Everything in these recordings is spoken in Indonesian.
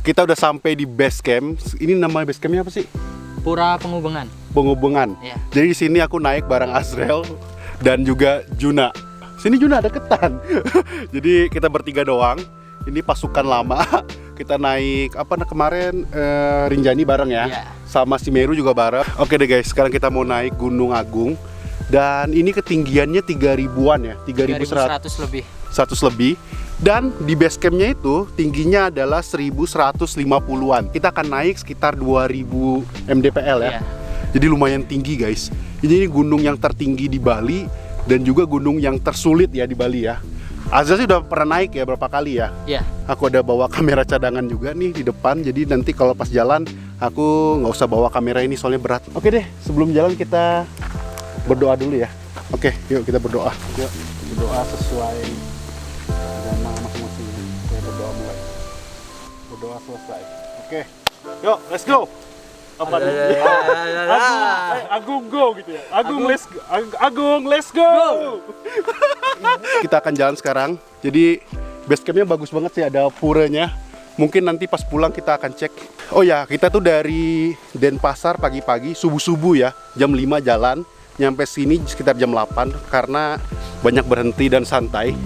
kita udah sampai di base camp. Ini nama base campnya apa sih? Pura Penghubungan. Penghubungan. Iya. Jadi di sini aku naik bareng Azrel dan juga Juna. Sini Juna deketan. Jadi kita bertiga doang. Ini pasukan lama. Kita naik kemarin Rinjani bareng ya. Iya. Sama si Meru juga bareng. Oke deh guys, sekarang kita mau naik Gunung Agung. Dan ini ketinggiannya 3000-an ya. 3100 lebih. 100 lebih. Dan di base campnya itu tingginya adalah 1150-an. Kita akan naik sekitar 2000 mdpl ya. Iya. Jadi lumayan tinggi guys. Ini gunung yang tertinggi di Bali dan juga gunung yang tersulit ya di Bali ya. Azza sih udah pernah naik ya berapa kali ya. Iya. Aku ada bawa kamera cadangan juga nih di depan. Jadi nanti kalau pas jalan aku nggak usah bawa kamera ini soalnya berat. Oke deh, sebelum jalan kita berdoa dulu ya. Oke, yuk kita berdoa. Yuk berdoa sesuai agama masing-masing. Oke, berdoa mulai. Berdoa selesai. Oke, yuk let's go. Apa nih? Agung go gitu ya. Agung let's go. Kita akan jalan sekarang. Jadi base campnya bagus banget sih, ada puranya. Mungkin nanti pas pulang kita akan cek. Oh ya, kita tuh dari Denpasar pagi-pagi, subuh-subuh ya, jam 5 jalan. Nyampe sini sekitar jam 8 karena banyak berhenti dan santai.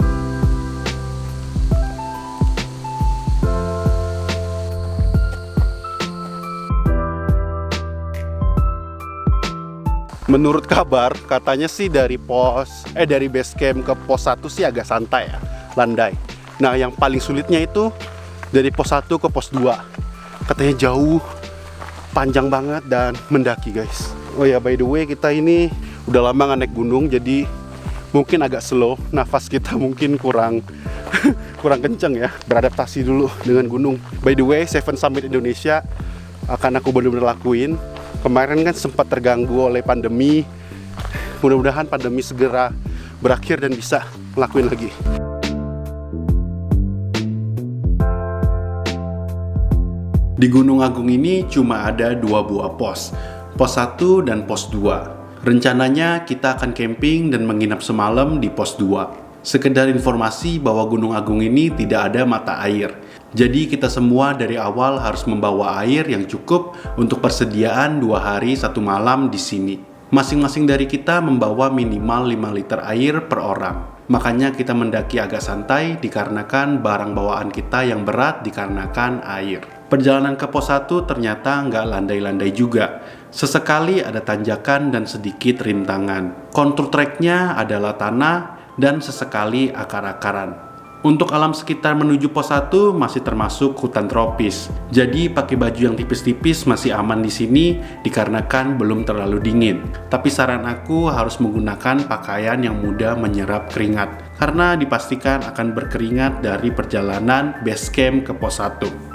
Menurut kabar, katanya sih dari base camp ke pos 1 sih agak santai ya, landai. Nah, yang paling sulitnya itu dari pos 1 ke pos 2. Katanya jauh, panjang banget dan mendaki, guys. Oh ya, by the way, kita ini udah lama nggak naik gunung, jadi mungkin agak slow. Nafas kita mungkin kurang kenceng ya. Beradaptasi dulu dengan gunung. By the way, Seven Summit Indonesia akan aku benar-benar lakuin. Kemarin kan sempat terganggu oleh pandemi. Mudah-mudahan pandemi segera berakhir dan bisa ngelakuin lagi. Di Gunung Agung ini cuma ada 2 buah pos 1 dan pos 2. Rencananya kita akan camping dan menginap semalam di pos 2. Sekedar informasi bahwa Gunung Agung ini tidak ada mata air. Jadi kita semua dari awal harus membawa air yang cukup untuk persediaan 2 hari 1 malam di sini. Masing-masing dari kita membawa minimal 5 liter air per orang. Makanya kita mendaki agak santai dikarenakan barang bawaan kita yang berat dikarenakan air. Perjalanan ke pos 1 ternyata nggak landai-landai juga. Sesekali ada tanjakan dan sedikit rintangan. Kontur treknya adalah tanah dan sesekali akar-akaran. Untuk alam sekitar menuju pos 1 masih termasuk hutan tropis. Jadi pakai baju yang tipis-tipis masih aman di sini dikarenakan belum terlalu dingin. Tapi saran aku harus menggunakan pakaian yang mudah menyerap keringat karena dipastikan akan berkeringat dari perjalanan base camp ke pos 1.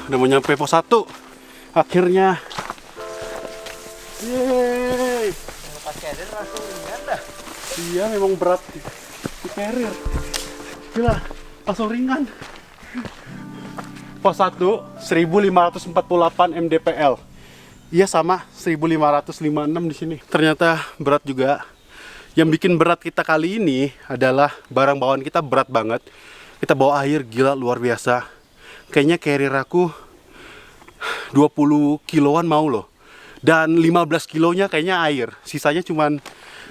Udah mau nyampe pos 1 akhirnya. Yeay. Pas carrier langsung ringan dah. Iya, memang berat di carrier. Gila, langsung ringan. Pos 1 1548 mdpl. Iya, sama 1556 di sini. Ternyata berat juga. Yang bikin berat kita kali ini adalah barang bawaan kita berat banget. Kita bawa air gila luar biasa. Kayaknya carrier aku 20 kiloan mau loh. Dan 15 kilonya kayaknya air. Sisanya cuman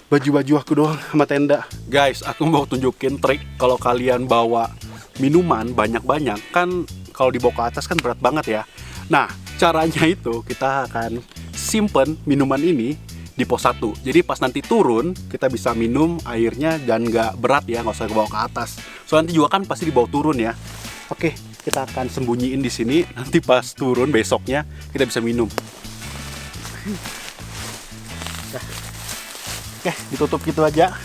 baju-baju aku doang sama tenda. Guys, aku mau tunjukin trik kalau kalian bawa minuman banyak-banyak. Kan kalau dibawa ke atas kan berat banget ya. Nah, caranya itu kita akan simpen minuman ini di pos 1. Jadi pas nanti turun, kita bisa minum airnya dan nggak berat ya, nggak usah bawa ke atas. Soalnya nanti juga kan pasti dibawa turun ya. Oke, kita akan sembunyiin di sini. Nanti pas turun besoknya kita bisa minum. Oke, ditutup gitu aja.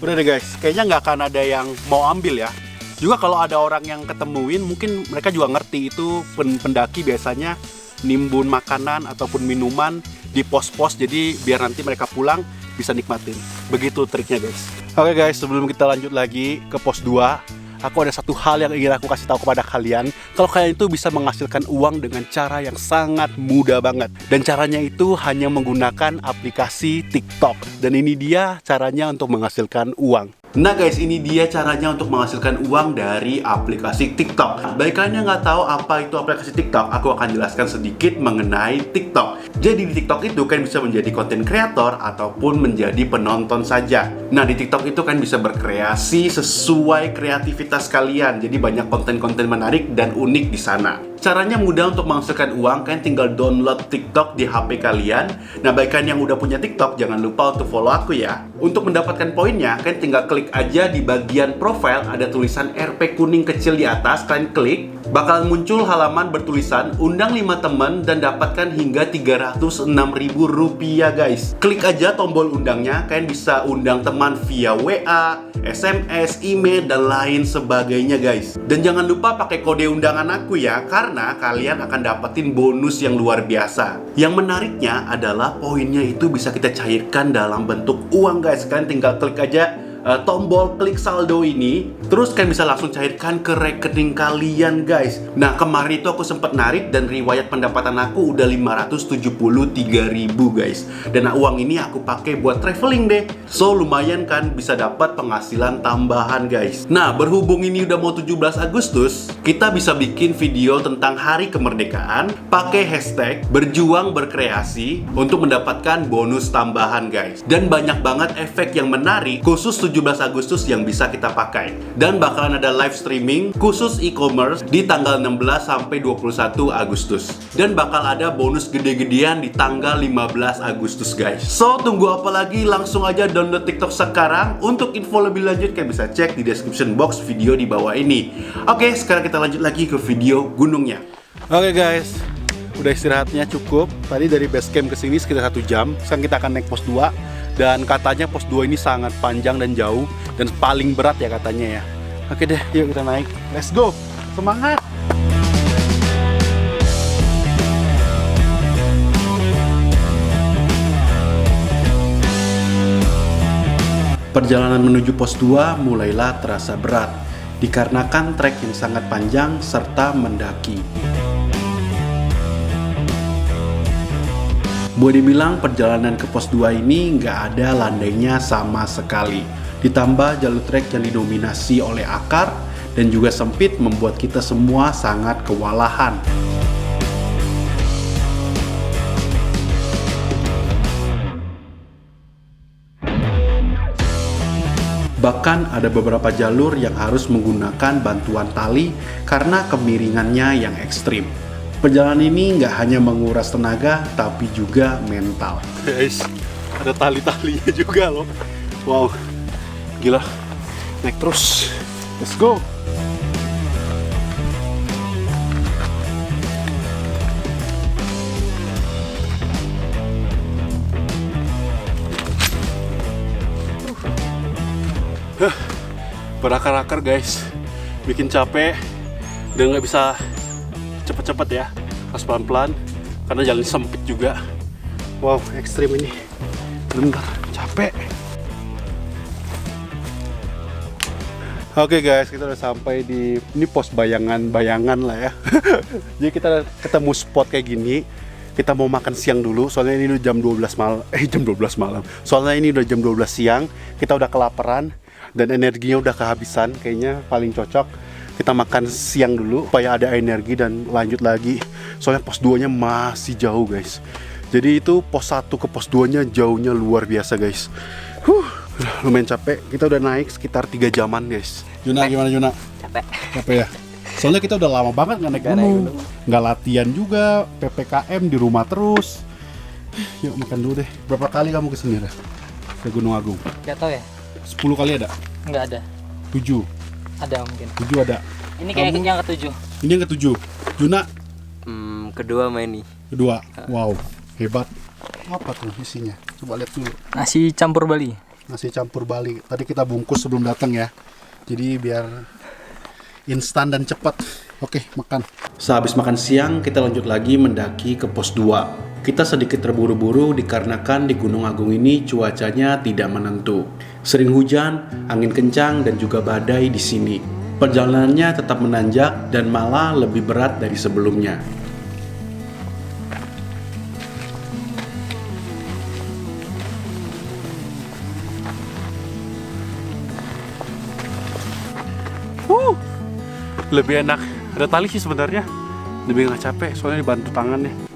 Udah deh guys, kayaknya nggak akan ada yang mau ambil ya. Juga kalau ada orang yang ketemuin, mungkin mereka juga ngerti itu pendaki biasanya nimbun makanan ataupun minuman di pos-pos. Jadi biar nanti mereka pulang bisa nikmatin. Begitu triknya guys. Oke guys, sebelum kita lanjut lagi ke pos 2, aku ada satu hal yang ingin aku kasih tahu kepada kalian. Kalau kalian itu bisa menghasilkan uang dengan cara yang sangat mudah banget. Dan caranya itu hanya menggunakan aplikasi TikTok. Dan ini dia caranya untuk menghasilkan uang. Nah guys, ini dia caranya untuk menghasilkan uang dari aplikasi TikTok. Bagi kalian yang nggak tahu apa itu aplikasi TikTok, aku akan jelaskan sedikit mengenai TikTok. Jadi di TikTok itu kalian bisa menjadi konten kreator ataupun menjadi penonton saja. Nah di TikTok itu kalian bisa berkreasi sesuai kreativitas kalian. Jadi banyak konten-konten menarik dan unik di sana. Caranya mudah untuk menghasilkan uang, kalian tinggal download TikTok di HP kalian. Nah, bagi kalian yang udah punya TikTok, jangan lupa untuk follow aku ya. Untuk mendapatkan poinnya, kalian tinggal klik aja di bagian profile, ada tulisan RP kuning kecil di atas, kalian klik. Bakalan muncul halaman bertulisan, undang 5 teman dan dapatkan hingga Rp306.000 guys. Klik aja tombol undangnya, kalian bisa undang teman via WA, SMS, email, dan lain sebagainya guys. Dan jangan lupa pakai kode undangan aku ya, karena kalian akan dapetin bonus yang luar biasa. Yang menariknya adalah poinnya itu bisa kita cairkan dalam bentuk uang guys. Kalian tinggal klik aja tombol klik saldo ini, terus kalian bisa langsung cairkan ke rekening kalian guys. Nah kemarin itu aku sempat narik dan riwayat pendapatan aku udah 573.000 guys. Dan uang ini aku pakai buat traveling deh. So lumayan kan, bisa dapat penghasilan tambahan guys. Nah berhubung ini udah mau 17 Agustus, kita bisa bikin video tentang hari kemerdekaan pakai hashtag berjuang berkreasi untuk mendapatkan bonus tambahan guys. Dan banyak banget efek yang menarik khusus 17 Agustus yang bisa kita pakai. Dan bakalan ada live streaming khusus e-commerce di tanggal 16 sampai 21 Agustus. Dan bakal ada bonus gede-gedean di tanggal 15 Agustus guys. So tunggu apa lagi, langsung aja download TikTok sekarang. Untuk info lebih lanjut kalian bisa cek di description box video di bawah ini. Oke, sekarang kita lanjut lagi ke video gunungnya. Oke guys, udah istirahatnya cukup. Tadi dari base camp ke sini sekitar 1 jam. Sekarang kita akan naik pos 2. Dan katanya pos 2 ini sangat panjang dan jauh dan paling berat ya katanya ya. Oke deh, yuk kita naik. Let's go. Semangat. Perjalanan menuju pos 2 mulailah terasa berat dikarenakan trek yang sangat panjang serta mendaki. Boleh dibilang perjalanan ke pos 2 ini nggak ada landainya sama sekali. Ditambah jalur trek yang didominasi oleh akar dan juga sempit membuat kita semua sangat kewalahan. Bahkan ada beberapa jalur yang harus menggunakan bantuan tali karena kemiringannya yang ekstrim. Perjalanan ini nggak hanya menguras tenaga, tapi juga mental. Guys, ada tali-talinya juga loh. Wow, gila. Naik terus. Let's go. Berakar-akar guys, bikin capek dan nggak bisa cepet-cepet ya, harus pelan-pelan karena jalan sempit juga. Wow, ekstrim ini, bener capek. Oke guys, kita udah sampai di ini pos bayangan lah ya. Jadi kita ketemu spot kayak gini. Kita mau makan siang dulu, soalnya ini udah jam 12 malam. Jam 12 malam. Soalnya ini udah jam 12 siang. Kita udah kelaparan dan energinya udah kehabisan. Kayaknya paling cocok kita makan siang dulu supaya ada energi dan lanjut lagi. Soalnya pos 2-nya masih jauh guys. Jadi itu pos 1 ke pos 2-nya jauhnya luar biasa guys. Lumayan capek. Kita udah naik sekitar 3 jaman guys. Juna, gimana Juna? Capek ya? Soalnya kita udah lama banget nggak naik gunung. Nggak latihan juga, PPKM di rumah terus. Yuk makan dulu deh. Berapa kali kamu kesini dah? Ke Gunung Agung? Gak tau ya? 10 kali ada? Nggak ada. 7? Ada mungkin. 7 ada. Ini kayak yang ke-7. Ini yang ke-7. Juna? Kedua main nih. Kedua. Wow, hebat. Apa tuh isinya? Coba lihat dulu. Nasi campur Bali. Nasi campur Bali. Tadi kita bungkus sebelum datang ya. Jadi biar instan dan cepat. Oke, makan. Sehabis makan siang, kita lanjut lagi mendaki ke pos 2. Kita sedikit terburu-buru dikarenakan di Gunung Agung ini cuacanya tidak menentu. Sering hujan, angin kencang, dan juga badai di sini. Perjalanannya tetap menanjak dan malah lebih berat dari sebelumnya. Lebih enak. Ada tali sih sebenarnya. Lebih nggak capek soalnya dibantu tangannya.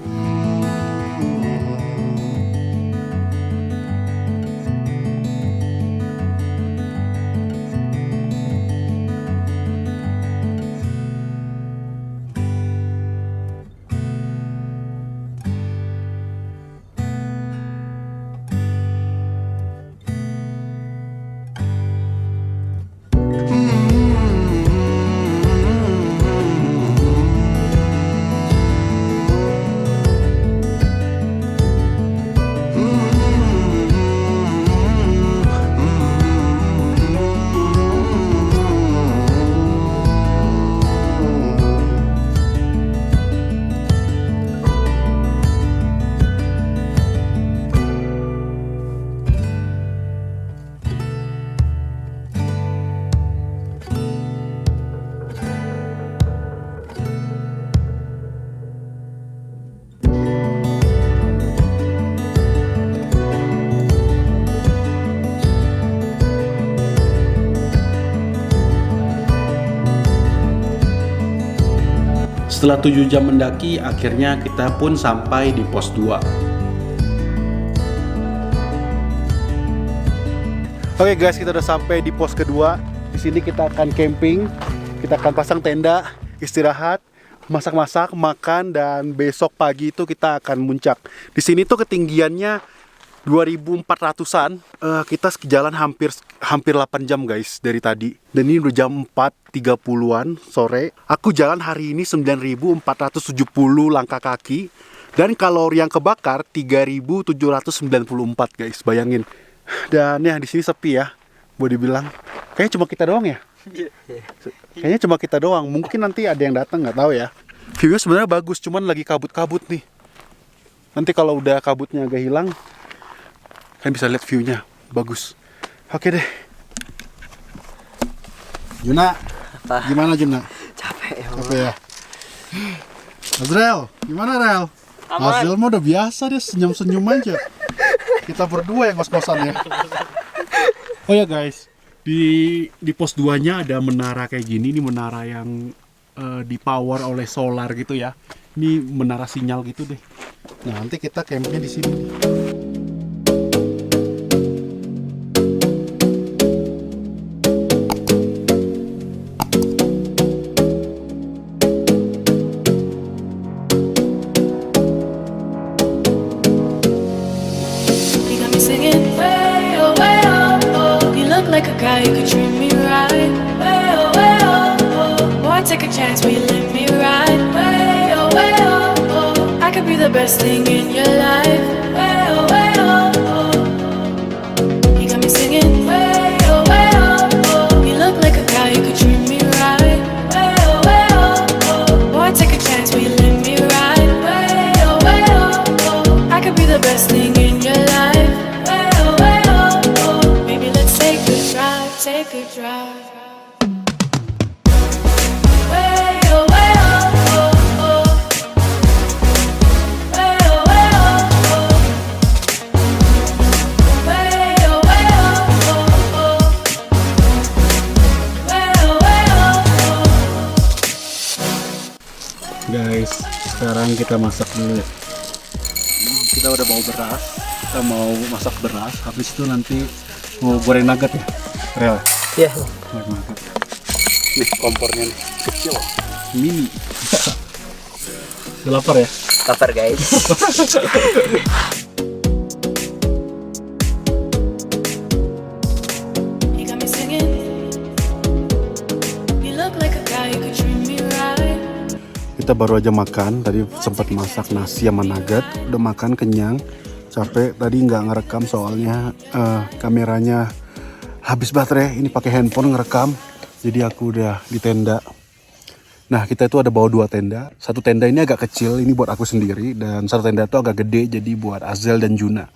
Setelah 7 jam mendaki, akhirnya kita pun sampai di pos 2. Oke guys, kita udah sampai di pos kedua. Di sini kita akan camping, kita akan pasang tenda, istirahat, masak-masak, makan, dan besok pagi itu kita akan muncak. Di sini tuh ketinggiannya 2400-an. Kita jalan hampir 8 jam guys dari tadi. Dan ini udah jam 4.30-an sore. Aku jalan hari ini 9.470 langkah kaki. Dan kalori yang kebakar 3.794 guys. Bayangin. Dan ya di sini sepi ya. Boleh dibilang. Kayaknya cuma kita doang ya. Kayaknya cuma kita doang. Mungkin nanti ada yang datang, nggak tahu ya. View-nya sebenarnya bagus, cuman lagi kabut-kabut nih. Nanti kalau udah kabutnya agak hilang, kalian bisa lihat view-nya bagus. Oke deh. Juna, Apa? gimana Juna? Capek ya. Capek ya. Azrel, gimana Rel? Azrel mah udah biasa deh, senyum-senyum aja. Kita berdua yang ngos-ngosan ya. Oh ya guys, di pos 2-nya ada menara kayak gini. Ini menara yang dipower oleh solar gitu ya. Ini menara sinyal gitu deh. Nah, nanti kita campnya di sini. You got me singing way oh, oh. You look like a guy who could treat me right. Way oh, oh. Boy, take a chance, will you let me ride? Way oh, oh. I could be the best thing in your life. Way oh, oh. You got me singing way oh, oh. You look like a guy who could treat me right. Way oh. Boy, take a chance, will you let me ride? Way oh. I could be the best thing in your life. Way oh. Maybe let's take a drive, take a drive. Way oh, oh. Way oh, oh. Way oh, oh. Way oh. Guys, sekarang kita masak dulu ya. Kita udah bawa beras, kita mau masak beras. Habis itu nanti mau goreng nugget ya, Rel. Iya. Goreng nugget. Nih kompornya nih, kecil, mini. Udah lapar ya? Lapar guys. You got me singing. You look like a guy who could treat me right. Kita baru aja makan, tadi sempat masak nasi sama nugget. Udah makan kenyang, capek. Tadi nggak ngerekam soalnya kameranya habis baterai. Ini pakai handphone ngerekam, jadi aku udah di tenda. Nah, kita itu ada bawa 2 tenda. Satu tenda ini agak kecil, ini buat aku sendiri. Dan satu tenda itu agak gede, jadi buat Azel dan Juna.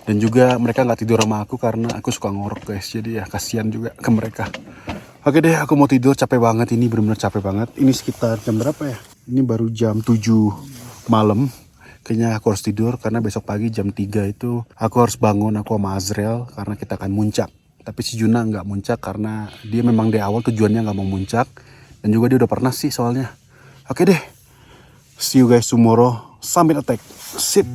Dan juga mereka nggak tidur sama aku karena aku suka ngorok guys. Jadi ya kasihan juga ke mereka. Oke deh, aku mau tidur, capek banget ini, bener-bener capek banget. Ini sekitar jam berapa ya? Ini baru jam 7 malam. Kayaknya aku harus tidur karena besok pagi jam 3 itu aku harus bangun, aku sama Azrel karena kita akan muncak. Tapi si Juna nggak muncak karena dia memang dari awal tujuannya nggak mau muncak. Dan juga dia udah pernah sih soalnya. Oke deh, see you guys tomorrow. Summit Attack. Sip.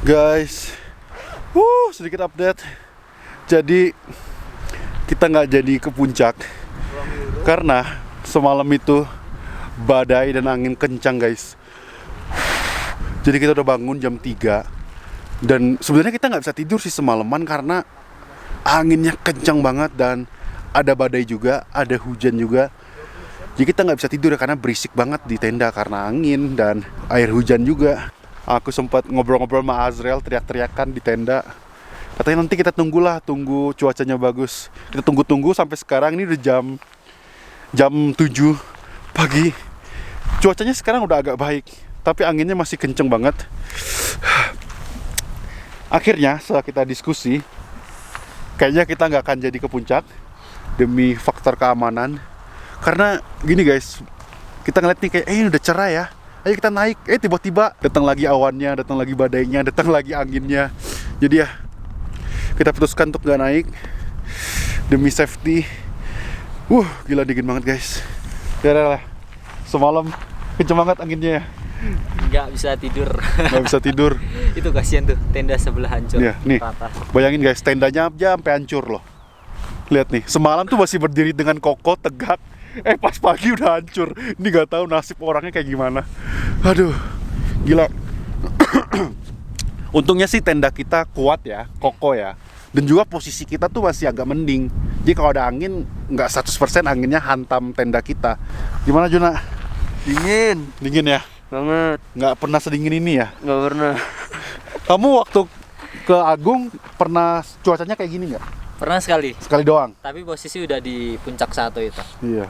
Guys, sedikit update. Jadi kita nggak jadi ke puncak karena semalam itu badai dan angin kencang guys. Jadi kita udah bangun jam 3 dan sebenarnya kita nggak bisa tidur sih semalaman karena anginnya kencang banget dan ada badai juga, ada hujan juga. Jadi kita nggak bisa tidur ya karena berisik banget di tenda karena angin dan air hujan juga. Aku sempat ngobrol-ngobrol sama Azrel, teriak-teriakan di tenda. Katanya nanti kita tunggu cuacanya bagus. Kita tunggu sampai sekarang ini udah jam 7 pagi. Cuacanya sekarang udah agak baik, tapi anginnya masih kenceng banget. Akhirnya setelah kita diskusi, kayaknya kita nggak akan jadi ke puncak demi faktor keamanan. Karena gini guys, kita ngeliat nih kayak ini udah cerah ya. Ayo kita naik, tiba-tiba datang lagi awannya, datang lagi badainya, datang lagi anginnya. Jadi ya, kita putuskan untuk gak naik demi safety. Gila dingin banget guys. Ya lah, semalam kenceng banget anginnya ya. Nggak bisa tidur. Nggak bisa tidur. Itu kasihan tuh, tenda sebelah hancur. Ya, nih, rata. bayangin guys, tendanya aja sampai hancur loh. Lihat nih, semalam tuh masih berdiri dengan kokoh, tegak. Pas pagi udah hancur. Ini gak tahu nasib orangnya kayak gimana. Aduh, gila. Untungnya sih tenda kita kuat ya, kokoh ya. Dan juga posisi kita tuh masih agak mending. Jadi kalau ada angin, nggak 100% anginnya hantam tenda kita. Gimana Juna? Dingin Dingin ya? banget. Nggak pernah sedingin ini ya? Nggak pernah. Kamu waktu ke Agung pernah cuacanya kayak gini nggak? Pernah sekali. Sekali doang? Tapi posisi udah di puncak 1 itu. Iya.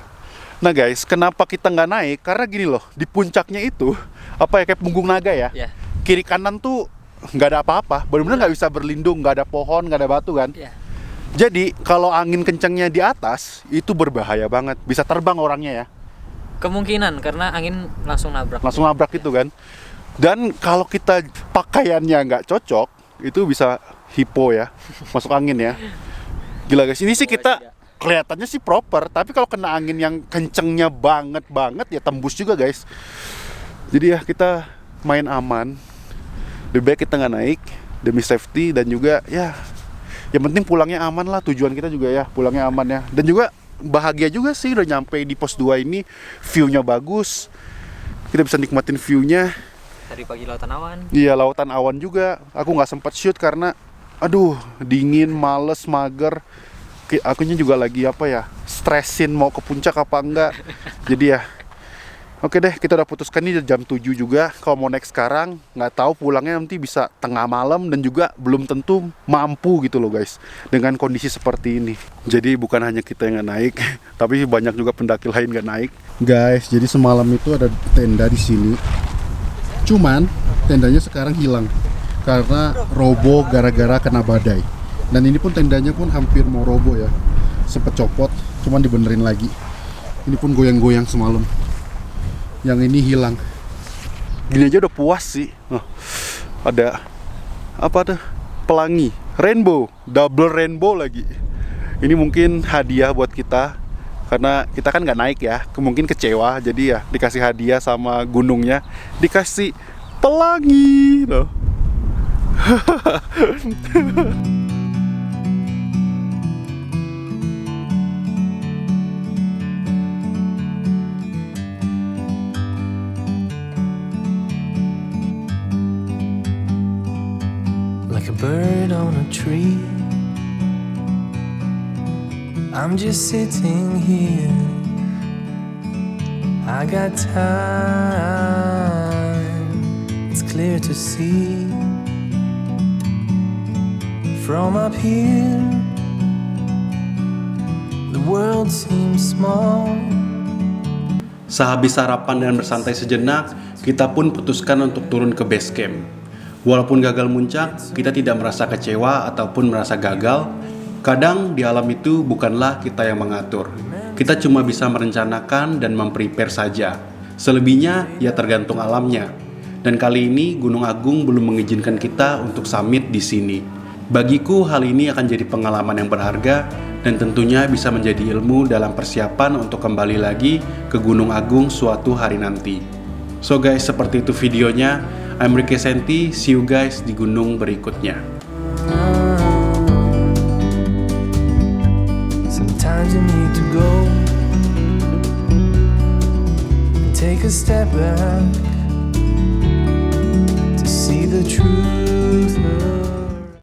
Nah guys, kenapa kita nggak naik? Karena gini loh, di puncaknya itu kayak punggung naga ya. Ya. Kiri kanan tuh nggak ada apa-apa, benar-benar nggak bisa berlindung, nggak ada pohon, nggak ada batu kan. Ya. Jadi kalau angin kencangnya di atas itu berbahaya banget, bisa terbang orangnya ya. Kemungkinan karena angin langsung nabrak. Langsung nabrak itu kan. Dan kalau kita pakaiannya nggak cocok, itu bisa hipo ya, masuk angin ya. Gila guys, ini sih kita kelihatannya sih proper, tapi kalau kena angin yang kencengnya banget ya tembus juga guys. Jadi ya kita main aman. Lebih baik kita nggak naik demi safety dan juga ya yang penting pulangnya aman lah, tujuan kita juga ya pulangnya aman ya. Dan juga bahagia juga sih udah nyampe di pos 2 ini, view-nya bagus. Kita bisa nikmatin view-nya. Dari pagi lautan awan. Iya, lautan awan juga. Aku nggak sempat shoot karena aduh, dingin, males, mager. Akunya juga lagi stresin mau ke puncak apa enggak. Jadi ya oke deh, kita udah putuskan ini jam 7 juga. Kalau mau naik sekarang, nggak tahu pulangnya nanti bisa tengah malam. Dan juga belum tentu mampu gitu loh guys, dengan kondisi seperti ini. Jadi bukan hanya kita yang nggak naik, tapi banyak juga pendaki lain nggak naik. Guys, jadi semalam itu ada tenda di sini. Cuman tendanya sekarang hilang karena roboh gara-gara kena badai. Dan ini pun tendanya pun hampir mau roboh ya. Sempet copot, cuman dibenerin lagi. Ini pun goyang-goyang semalam. Yang ini hilang. Gini aja udah puas sih. Ada apa tuh? Pelangi, rainbow, double rainbow lagi. Ini mungkin hadiah buat kita, karena kita kan nggak naik ya, mungkin kecewa, jadi ya dikasih hadiah sama gunungnya, dikasih pelangi loh. Like a bird on a tree, I'm just sitting here. I got time, it's clear to see. From up here, the world seems small. Sehabis sarapan dan bersantai sejenak, kita pun putuskan untuk turun ke base camp. Walaupun gagal muncak, kita tidak merasa kecewa ataupun merasa gagal. Kadang di alam itu bukanlah kita yang mengatur. Kita cuma bisa merencanakan dan memprepare saja. Selebihnya ya tergantung alamnya. Dan kali ini Gunung Agung belum mengizinkan kita untuk summit di sini. Bagiku hal ini akan jadi pengalaman yang berharga dan tentunya bisa menjadi ilmu dalam persiapan untuk kembali lagi ke Gunung Agung suatu hari nanti. So guys, seperti itu videonya. I'm Ricky Senti, see you guys di gunung berikutnya. Sometimes you need to go and take a step back.